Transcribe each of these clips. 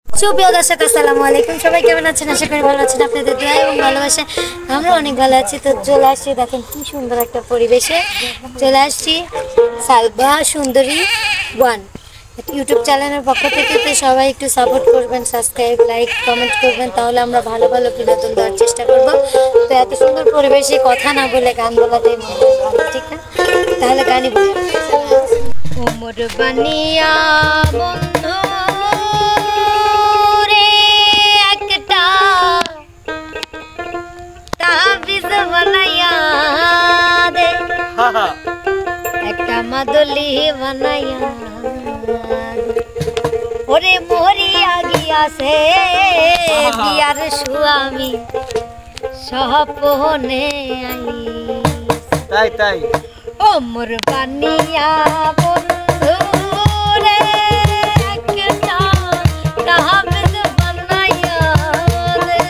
সুপ্রিয় দর্শক আসসালামু আলাইকুম। সবাই কেমন আছেন? আশা করি ভালো আছেন। আপনাদের দোয়া এবং ভালোবাসা আমরা অনেক ভালো আছি। তো চলে আসছি, দেখেন কি সুন্দর একটা পরিবেশে চলে আসছি সালবা সুন্দরী ওয়ান ইউটিউব চ্যানেলের পক্ষ থেকে। তো সবাই একটু সাপোর্ট করবেন, সাবস্ক্রাইব, লাইক, কমেন্ট করবেন, তাহলে আমরা ভালো ভালো বিনোদন দেওয়ার চেষ্টা করব। তো এত সুন্দর পরিবেশে কথা না বলে গান বলাটাই মনে হয় ভালো, ঠিক না? তাহলে গানই বলি। ওমর বানিয়া বন্ধু একটা মাদলি বানাইয়া ওরে মরিয়া গিয়াছে বিয়ার স্বামী সপনে আই তাই তাই ওমর বানিয়া বন্ধু রে একটা তাহবিজ বানাইয়া রে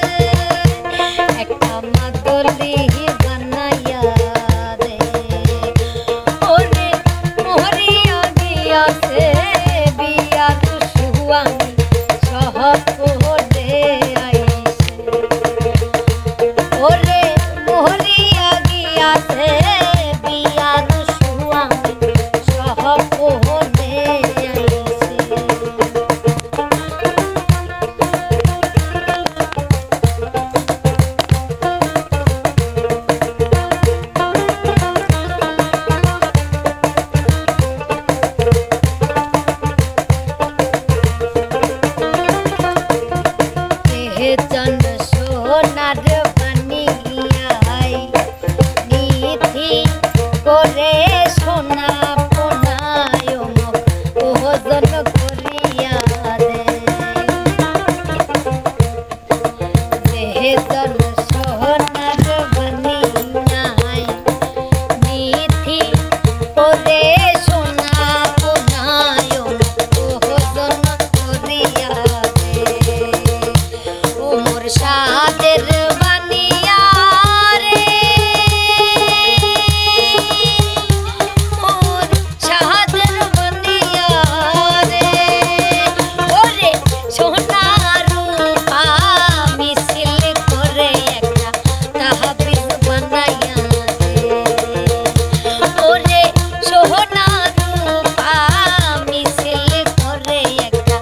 একটা মাদলি বানাইয়া রে ওরে মরিয়া গিয়াছে বিয়ার স্বামী সপনে আইছে ওরে মরিয়া গিয়াছে বিয়ার স্বামী সপনে আইছে। চন্দ সোনার বানিয়াই নিথি করে সোনা পোনায় ওজন করিয়া দে চন্দ সোনার বানিয়াই নিথি করে সোনা পোনায় ওজন করিয়া সাদের বানিয়া রে মোর সাদের বানিয়া রে ওরে সোনা রূপা মিছিল করে একটা তাহবিজ বানাইয়া রে ওরে সোনা রূপা মিছিল করে একটা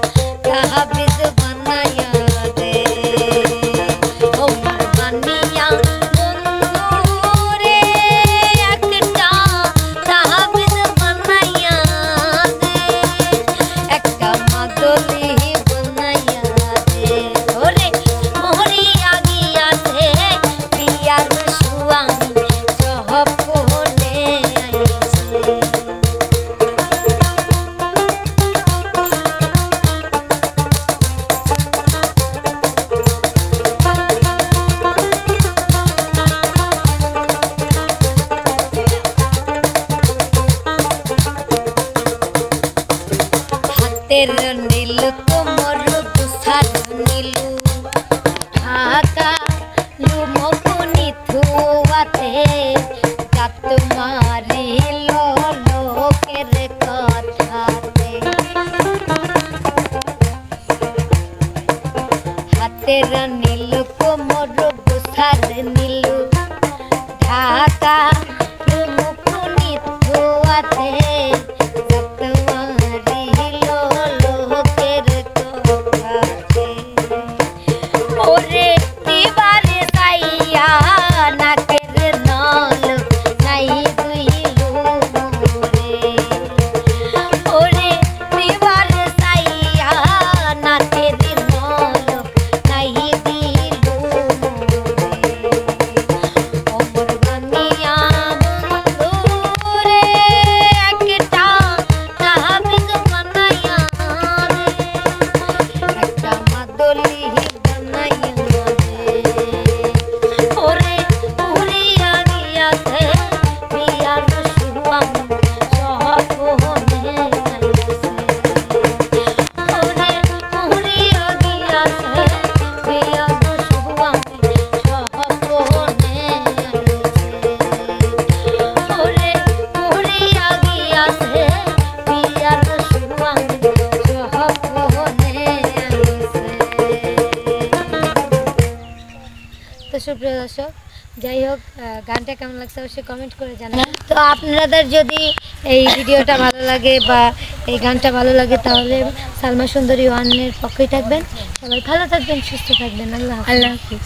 তাহবিজ বানাইয়া রে तेरा नील तुमर दुसार नीलू ढाका लुमकुनी थुआते जात मारी लो लोकेर कथाते हातेर नील तुमर दुसार नीलू ढाका लुमकुनी थुआते ওরে দিবারে সাইয়া নাকের নল নাই দুইলু রে ওরে দিবারে সাইয়া নাকের নল নাই দিলু রে ওমর বানিয়া বন্ধু রে একটা তাহবিজ বানাইয়া রে একটা মাদলি সুপ্রিয় দর্শক, যাই হোক গানটা কেমন লাগছে অবশ্যই কমেন্ট করে জানাবেন। তো আপনাদের যদি এই ভিডিওটা ভালো লাগে বা এই গানটা ভালো লাগে তাহলে সালমা সুন্দরী ওয়ানের পক্ষেই থাকবেন। সবাই ভালো থাকবেন, সুস্থ থাকবেন। আল্লাহ হাফেজ।